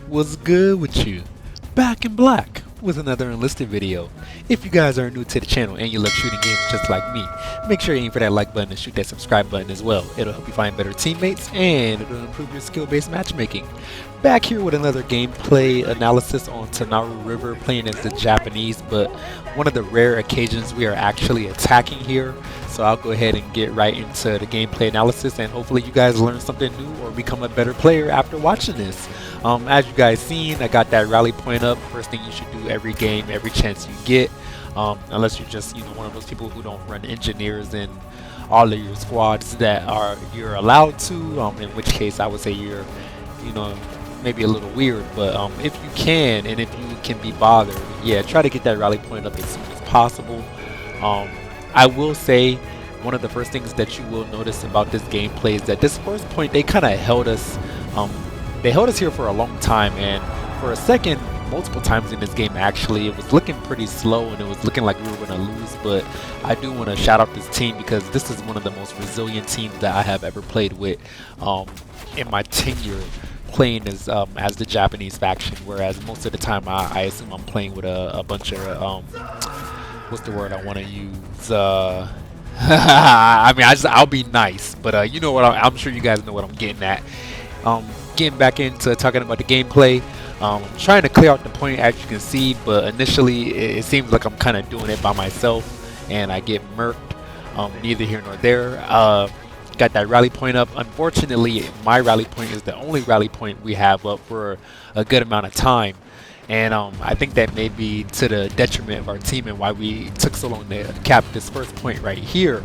What's good with you? Back in black with another Enlisted video. If you guys are new to the channel and you love shooting games just like me, make sure you aim for that like button and shoot that subscribe button as well. It'll help you find better teammates and it'll improve your skill-based matchmaking. Back here with another gameplay analysis on Tenaru River, playing as the Japanese, but one of the rare occasions we are actually attacking here. So I'll go ahead and get right into the gameplay analysis, and hopefully you guys learn something new or become a better player after watching this. As you guys seen, I got that rally point up. First thing you should do every game, every chance you get, unless you're just one of those people who don't run engineers in all of your squads that you're allowed to. In which case I would say you're maybe a little weird, but if you can and if you can be bothered, yeah, try to get that rally point up as soon as possible. I will say one of the first things that you will notice about this gameplay is that this first point, they kind of held us here for a long time, and for a second, multiple times in this game actually, it was looking pretty slow and it was looking like we were going to lose. But I do want to shout out this team because this is one of the most resilient teams that I have ever played with in my tenure playing as the Japanese faction, whereas most of the time I assume I'm playing with a bunch of what's the word I want to use, I mean, I'll be nice, but you know what, I'm sure you guys know what I'm getting at. Getting back into talking about the gameplay, I'm trying to clear out the point, as you can see, but initially it seems like I'm kind of doing it by myself and I get murked. Neither here nor there. Got that rally point up. Unfortunately, my rally point is the only rally point we have up for a good amount of time, and I think that may be to the detriment of our team and why we took so long to cap this first point right here.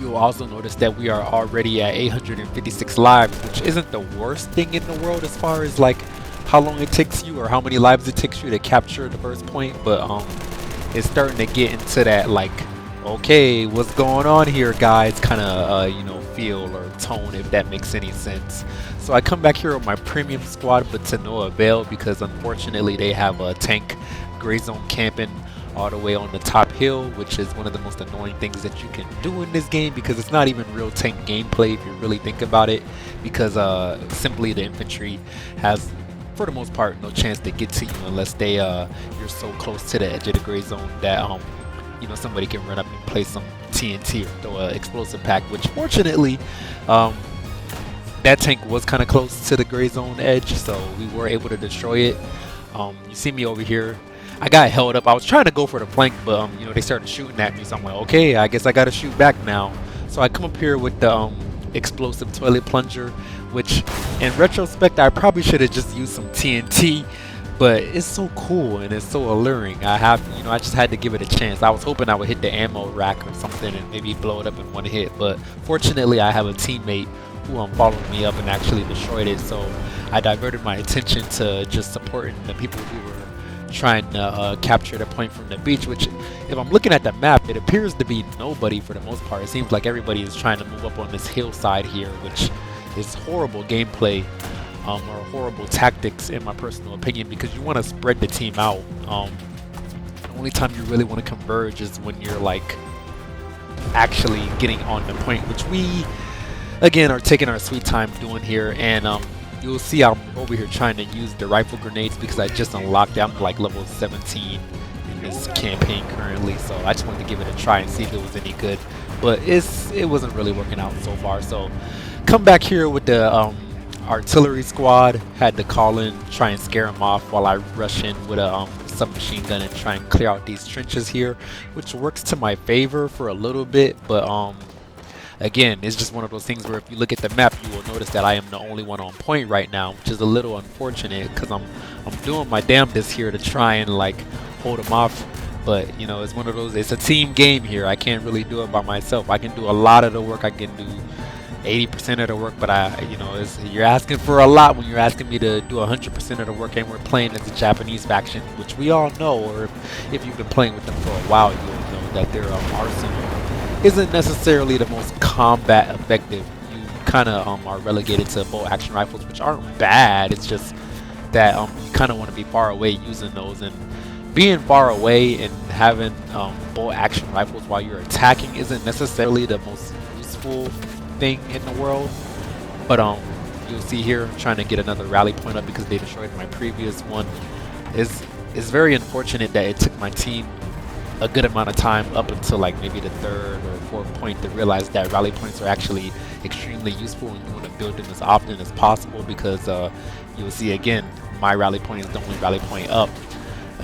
You'll also notice that we are already at 856 lives, which isn't the worst thing in the world as far as like how long it takes you or how many lives it takes you to capture the first point, but it's starting to get into that like, okay, what's going on here, guys, kind of feel or tone, if that makes any sense. So I come back here with my premium squad, but to no avail because unfortunately they have a tank gray zone camping all the way on the top hill, which is one of the most annoying things that you can do in this game because it's not even real tank gameplay if you really think about it, because simply the infantry has, for the most part, no chance to get to you unless they you're so close to the edge of the gray zone that somebody can run up and play some TNT or throw an explosive pack, which fortunately that tank was kind of close to the gray zone edge, so we were able to destroy it. You see me over here, I got held up. I was trying to go for the flank, but they started shooting at me, so I'm like, okay, I guess I gotta shoot back now. So I come up here with the explosive toilet plunger, which in retrospect I probably should have just used some TNT, but it's so cool and it's so alluring. I just had to give it a chance. I was hoping I would hit the ammo rack or something and maybe blow it up in one hit, but fortunately I have a teammate who followed me up and actually destroyed it, so I diverted my attention to just supporting the people who were trying to capture the point from the beach, which if I'm looking at the map, it appears to be nobody for the most part. It seems like everybody is trying to move up on this hillside here, which is horrible gameplay or horrible tactics in my personal opinion, because you want to spread the team out. The only time you really want to converge is when you're like actually getting on the point, which we again are taking our sweet time doing here. And you'll see I'm over here trying to use the rifle grenades because I just unlocked it. I'm like level 17 in this campaign currently, so I just wanted to give it a try and see if it was any good, but it wasn't really working out so far. So come back here with the artillery squad, had to call in, try and scare them off while I rush in with a submachine gun and try and clear out these trenches here, which works to my favor for a little bit, but again, it's just one of those things where if you look at the map, you will notice that I am the only one on point right now, which is a little unfortunate because I'm doing my damnedest here to try and like hold them off. But it's one of those, it's a team game here. I can't really do it by myself. I can do a lot of the work. I can do 80% of the work, but you're asking for a lot when you're asking me to do 100% of the work, and we're playing as a Japanese faction, which we all know, or if you've been playing with them for a while, you'll know that their arsenal isn't necessarily the most combat effective. You kind of are relegated to bolt action rifles, which aren't bad. It's just that you kind of want to be far away using those, and being far away and having bolt action rifles while you're attacking isn't necessarily the most useful thing in the world. But you'll see here, I'm trying to get another rally point up because they destroyed my previous one. It's very unfortunate that it took my team a good amount of time up until like maybe the third or fourth point to realize that rally points are actually extremely useful and you want to build them as often as possible, because you'll see again my rally point is the only rally point up.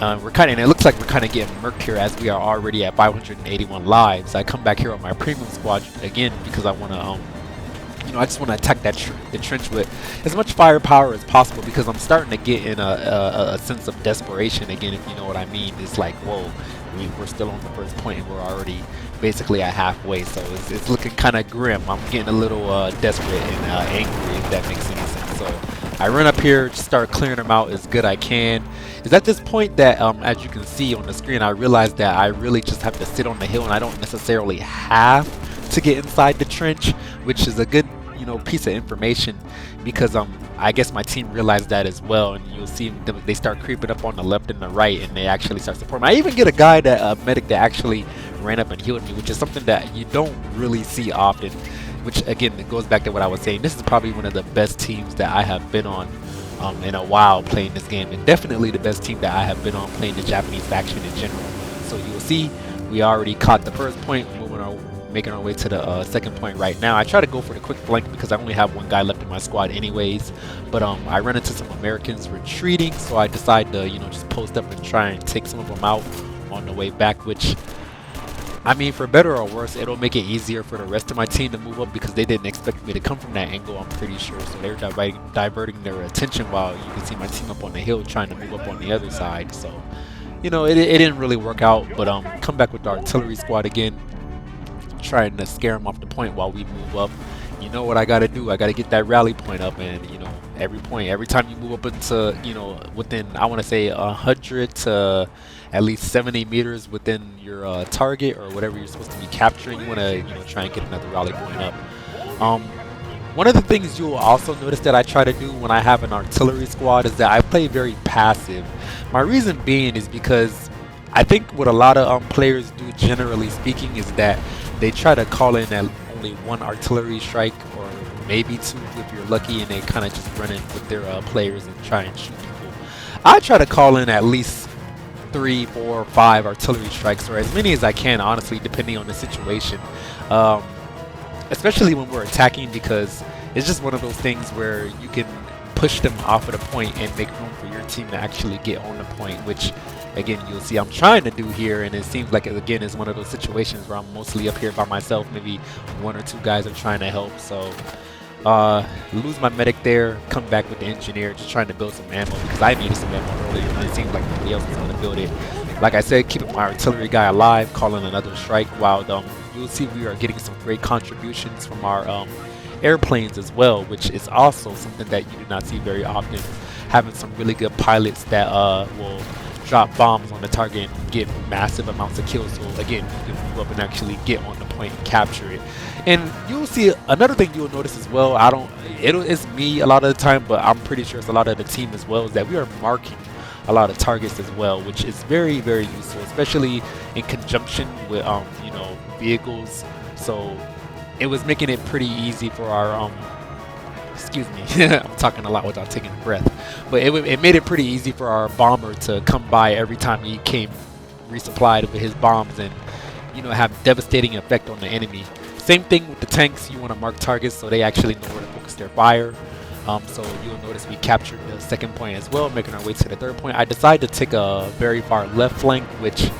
And it looks like we're kind of getting murked here as we are already at 581 lives. I come back here on my premium squad again because I want to I just want to attack the trench with as much firepower as possible, because I'm starting to get in a sense of desperation again, if you know what I mean. It's like, whoa, we're still on the first point and we're already basically at halfway, so it's looking kind of grim. I'm getting a little desperate and angry, if that makes any sense. So I run up here, just start clearing them out as good I can. It's at this point that, as you can see on the screen, I realize that I really just have to sit on the hill and I don't necessarily have to get inside the trench, which is a good piece of information, because I guess my team realized that as well, and you'll see them, they start creeping up on the left and the right, and they actually start supporting me. I even get a guy that medic that actually ran up and healed me, which is something that you don't really see often, which again, it goes back to what I was saying. This is probably one of the best teams that I have been on in a while playing this game, and definitely the best team that I have been on playing the Japanese faction in general. So you'll see we already caught the first point, making our way to the second point right now. I try to go for the quick flank because I only have one guy left in my squad anyways, but I run into some Americans retreating, so I decide to just post up and try and take some of them out on the way back, which, I mean, for better or worse, it'll make it easier for the rest of my team to move up because they didn't expect me to come from that angle, I'm pretty sure. So they're diverting their attention while you can see my team up on the hill trying to move up on the other side. So, it didn't really work out, but come back with the artillery squad again, trying to scare them off the point while we move up. You know what I gotta do? I gotta get that rally point up, and every time you move up into within, I want to say 100 to at least 70 meters within your target or whatever you're supposed to be capturing, you want to try and get another rally point up. One of the things you will also notice that I try to do when I have an artillery squad is that I play very passive. My reason being is because I think what a lot of players do, generally speaking, is that they try to call in at only one artillery strike, or maybe two if you're lucky, and they kind of just run in with their players and try and shoot people. I try to call in at least 3, 4, 5 artillery strikes, or as many as I can, honestly, depending on the situation. Especially when we're attacking, because it's just one of those things where you can push them off of the point and make room for your team to actually get on the point, which again you'll see I'm trying to do here, and it seems like again is one of those situations where I'm mostly up here by myself. Maybe 1 or 2 guys are trying to help, so lose my medic there, come back with the engineer, just trying to build some ammo because I needed some ammo earlier and it seemed like nobody else was going to build it. Like I said, keeping my artillery guy alive, calling another strike, while you'll see we are getting some great contributions from our airplanes as well, which is also something that you do not see very often, having some really good pilots that will drop bombs on the target and get massive amounts of kills. So again, you can move up and actually get on the point and capture it. And you'll see another thing you'll notice as well, it's me a lot of the time, but I'm pretty sure it's a lot of the team as well, is that we are marking a lot of targets as well, which is very, very useful, especially in conjunction with vehicles. So it was making it pretty easy for our excuse me, I'm talking a lot without taking a breath, but it made it pretty easy for our bomber to come by every time he came resupplied with his bombs and have devastating effect on the enemy. Same thing with the tanks. You want to mark targets so they actually know where to focus their fire. So you'll notice we captured the second point as well, making our way to the third point. I decided to take a very far left flank, which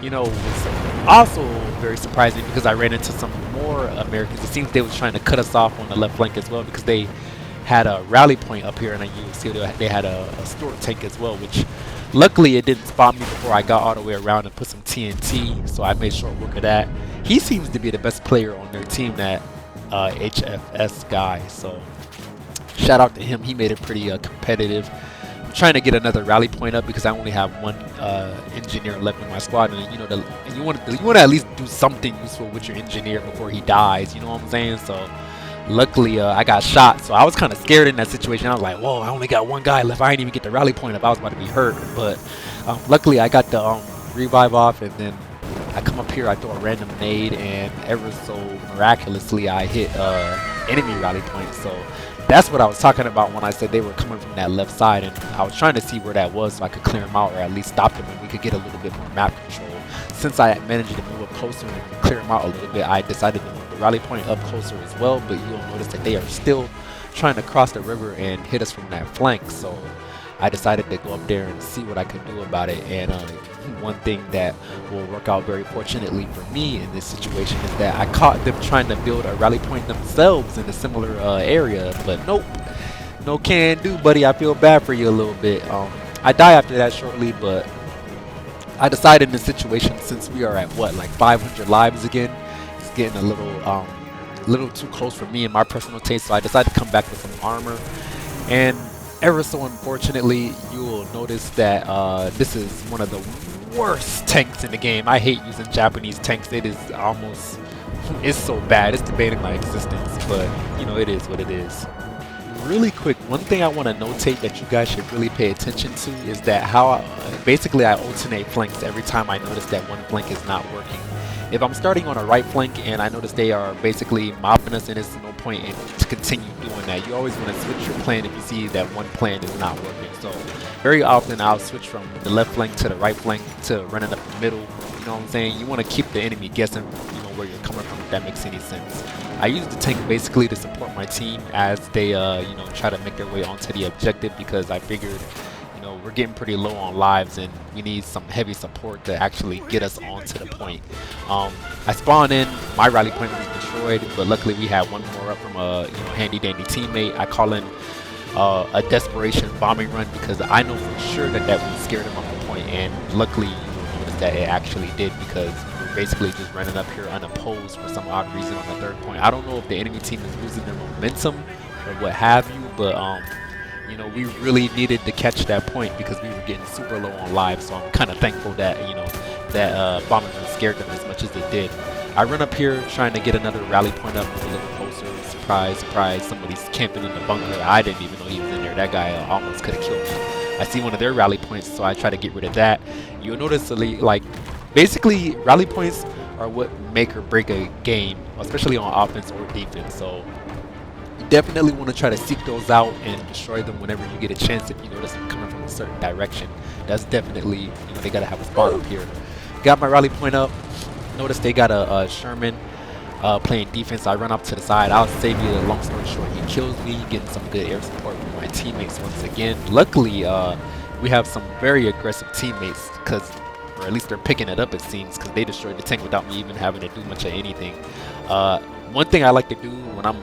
was also very surprising because I ran into some more Americans. It seems they was trying to cut us off on the left flank as well, because they had a rally point up here, and you see they had a Stuart tank as well, which luckily it didn't spot me before I got all the way around and put some TNT, so I made short work of that. He seems to be the best player on their team, that HFS guy, so shout out to him. He made it pretty competitive. I'm trying to get another rally point up because I only have one engineer left in my squad, and you want to at least do something useful with your engineer before he dies. You know what I'm saying? So luckily I got shot, so I was kind of scared in that situation. I was like, whoa, I only got one guy left. I didn't even get the rally point up. I was about to be hurt, but luckily I got the revive off, and then I come up here, I throw a random nade, and ever so miraculously I hit enemy rally point. So That's what I was talking about when I said they were coming from that left side, and I was trying to see where that was so I could clear them out or at least stop them and we could get a little bit more map control. Since I managed to move up closer and clear them out a little bit, I decided to move the rally point up closer as well, but you'll notice that they are still trying to cross the river and hit us from that flank. So I decided to go up there and see what I could do about it. And one thing that will work out very fortunately for me in this situation is that I caught them trying to build a rally point themselves in a similar area, but nope, no can do, buddy. I feel bad for you a little bit. I die after that shortly, but I decided in this situation, since we are at what, like 500 lives again, it's getting a little too close for me and my personal taste, so I decided to come back with some armor. And ever so unfortunately, you will notice that this is one of the worst tanks in the game. I hate using Japanese tanks. It is almost, it's so bad. It's debating my existence, but you know, it is what it is. Really quick, one thing I want to notate that you guys should really pay attention to is that how basically I alternate flanks every time I notice that one flank is not working. If I'm starting on a right flank and I notice they are basically mobbing us and there's no point in to continue doing that, you always want to switch your plan if you see that one plan is not working. So very often I'll switch from the left flank to the right flank to running up the middle. You know what I'm saying? You want to keep the enemy guessing, you know, where you're coming from, if that makes any sense. I use the tank basically to support my team as they you know, try to make their way onto the objective, because I figured, you know, we're getting pretty low on lives and we need some heavy support to actually get us onto the point. I spawned in, my rally point was destroyed, but luckily we had one more up from a, you know, handy dandy teammate. I call in a desperation bombing run because I know for sure that that would scare them off the point, and luckily you will notice that it actually did, because we're basically just running up here unopposed for some odd reason on the third point. I don't know if the enemy team is losing their momentum or what have you, but you know, we really needed to catch that point because we were getting super low on lives. So I'm kind of thankful that, you know, that bombing run scared them as much as it did. I run up here trying to get another rally point up a little closer. Surprise, surprise, somebody's camping in the bunker. I didn't even know he was in there. That guy almost could have killed me. I see one of their rally points, so I try to get rid of that. You'll notice, like, basically rally points are what make or break a game, especially on offense or defense. So you definitely want to try to seek those out and destroy them whenever you get a chance. If you notice them coming from a certain direction, that's definitely, you know, they gotta have a spot up here. Got my rally point up. Notice they got a Sherman playing defense. I run up to the side. I'll save you the long story short. He kills me, getting some good air support from my teammates once again. Luckily, we have some very aggressive teammates, because, or at least they're picking it up, it seems, because they destroyed the tank without me even having to do much of anything. One thing I like to do when I'm,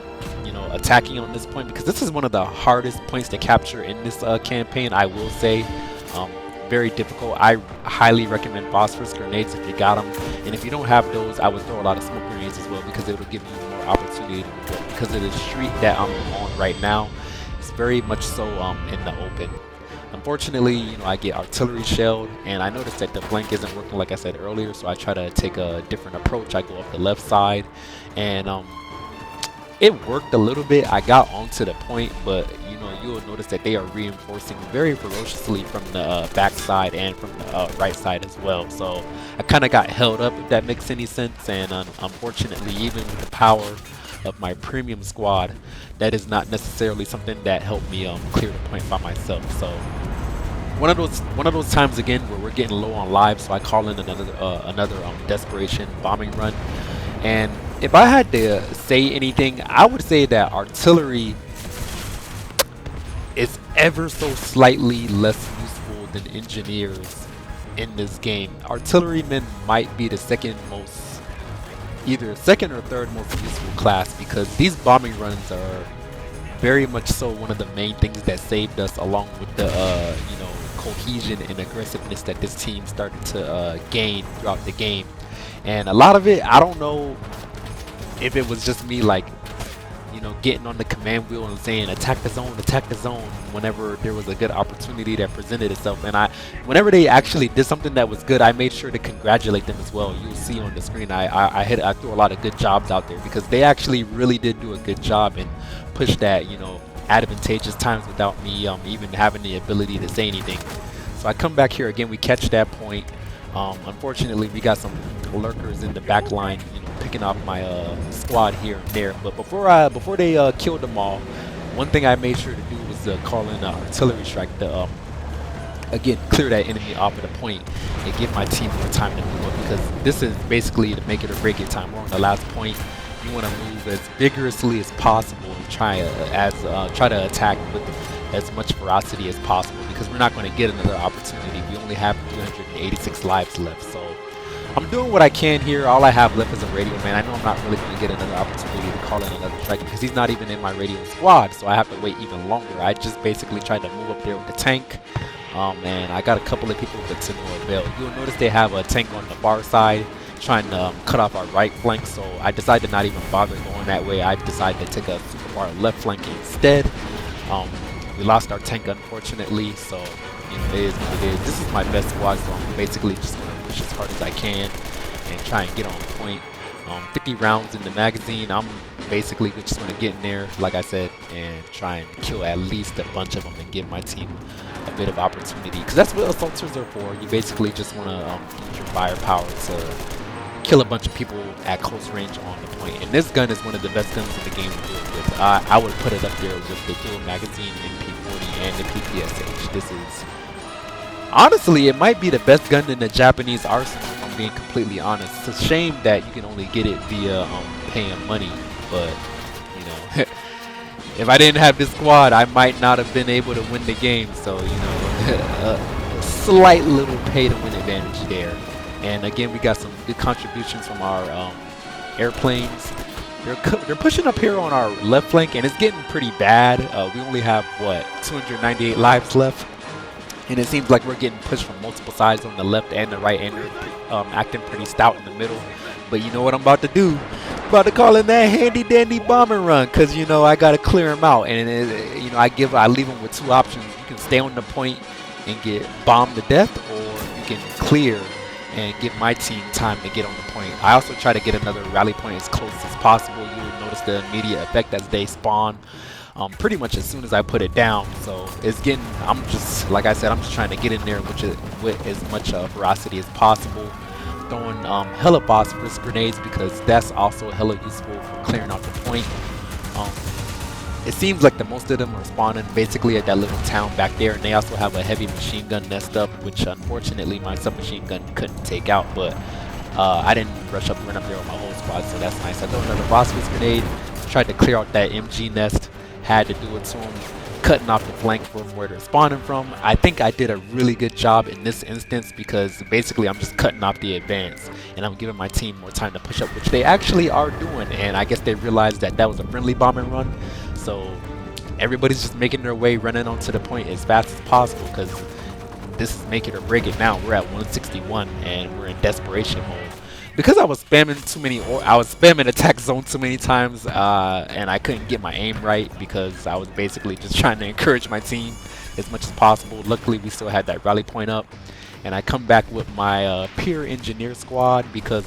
you know, attacking on this point, because this is one of the hardest points to capture in this campaign, I will say. Very difficult. I highly recommend phosphorus grenades if you got them, and if you don't have those, I would throw a lot of smoke grenades as well, because it will give you more opportunity to move up. Because of the street that I'm on right now, it's very much so in the open. Unfortunately, you know, I get artillery shelled, and I noticed that the flank isn't working like I said earlier, so I try to take a different approach. I go up the left side, and it worked a little bit. I got onto the point, but you know, you'll notice that they are reinforcing very ferociously from the back side and from the right side as well. So I kind of got held up, if that makes any sense. And unfortunately, even with the power of my premium squad, that is not necessarily something that helped me clear the point by myself. So one of those times again where we're getting low on lives, so I call in another desperation bombing run. And if I had to say anything, I would say that artillery is ever so slightly less useful than engineers in this game. Artillerymen might be the either second or third most useful class, because these bombing runs are very much so one of the main things that saved us, along with the you know, cohesion and aggressiveness that this team started to gain throughout the game. And a lot of it, I don't know if it was just me, like, you know, getting on the command wheel and saying attack the zone whenever there was a good opportunity that presented itself. And whenever they actually did something that was good, I made sure to congratulate them as well. You'll see on the screen I threw a lot of good jobs out there, because they actually really did do a good job and push that, you know, advantageous times without me even having the ability to say anything. So I come back here again, we catch that point. Unfortunately, we got some lurkers in the back line, you know, picking off my squad here and there. But before they killed them all, One thing I made sure to do was call in an artillery strike to again clear that enemy off of the point and give my team more time to move up, because this is basically to make it or break it time. We're on the last point. You want to move as vigorously as possible and try to attack with as much ferocity as possible, because we're not going to get another opportunity. We only have 386 lives left, so I'm doing what I can here. All I have left is a radio man. I know I'm not really going to get another opportunity to call in another strike because he's not even in my radio squad, so I have to wait even longer. I just basically tried to move up there with the tank, and I got a couple of people, but to no avail. You'll notice they have a tank on the far side trying to cut off our right flank, so I decided to not even bother going that way. I decided to take a super far left flank instead. We lost our tank, unfortunately, so you know, it is what it is. This is my best squad, so I'm basically just going to push as hard as I can and try and get on point. 50 rounds in the magazine. I'm basically just going to get in there, like I said, and try and kill at least a bunch of them and give my team a bit of opportunity, because that's what assaulters are for. You basically just want to use your firepower to kill a bunch of people at close range on the point. And this gun is one of the best guns in the game to do it with. I would put it up there with the dual magazine MP40 and the PPSH. This is honestly, it might be the best gun in the Japanese arsenal, if I'm being completely honest. It's a shame that you can only get it via paying money, but you know, if I didn't have this squad, I might not have been able to win the game. So you know, a slight little pay to win advantage there. And again, we got some good contributions from our airplanes. They're pushing up here on our left flank, and it's getting pretty bad. We only have, what, 298 lives left. And it seems like we're getting pushed from multiple sides on the left and the right, and they're acting pretty stout in the middle. But you know what I'm about to do? I'm about to call in that handy dandy bombing run, because you know I gotta clear them out. And you know, I leave them with two options. You can stay on the point and get bombed to death, or you can clear and give my team time to get on the point. I also try to get another rally point as close as possible. You will notice the immediate effect as they spawn pretty much as soon as I put it down. So it's getting, I'm just, like I said, I'm just trying to get in there with as much ferocity as possible. Throwing hella phosphorus grenades, because that's also hella useful for clearing out the point. It seems like the most of them are spawning basically at that little town back there, and they also have a heavy machine gun nest up, which unfortunately my submachine gun couldn't take out, but I didn't rush up and run up there with my whole squad, so that's nice. I threw another phosphorus grenade, tried to clear out that MG nest, had to do it to them, cutting off the flank from where they're spawning from. I think I did a really good job in this instance, because basically I'm just cutting off the advance and I'm giving my team more time to push up, which they actually are doing, and I guess they realized that that was a friendly bombing run. So everybody's just making their way, running onto the point as fast as possible, because this is make it or break it now. We're at 161 and we're in desperation mode. Because I was spamming attack zone too many times, and I couldn't get my aim right, because I was basically just trying to encourage my team as much as possible. Luckily, we still had that rally point up, and I come back with my peer engineer squad, because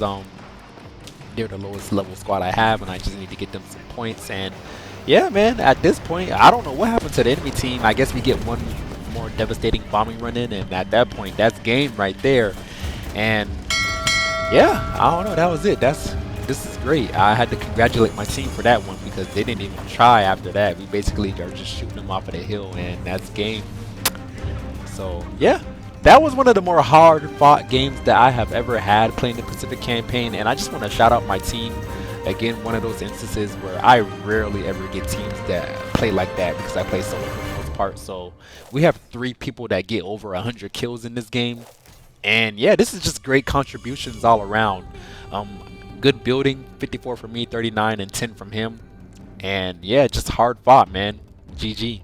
they're the lowest level squad I have, and I just need to get them some points. And yeah, man, at this point, I don't know what happened to the enemy team. I guess we get one more devastating bombing run in, and at that point, that's game right there. And yeah, I don't know, that was it. This is great. I had to congratulate my team for that one, because they didn't even try after that. We basically are just shooting them off of the hill, and that's game. So yeah, that was one of the more hard fought games that I have ever had playing the Pacific campaign, and I just want to shout out my team. Again, one of those instances where I rarely ever get teams that play like that, because I play solo for the most part. So we have 3 people that get over 100 kills in this game. And yeah, this is just great contributions all around. Good building, 54 from me, 39 and 10 from him. And yeah, just hard fought, man. GG.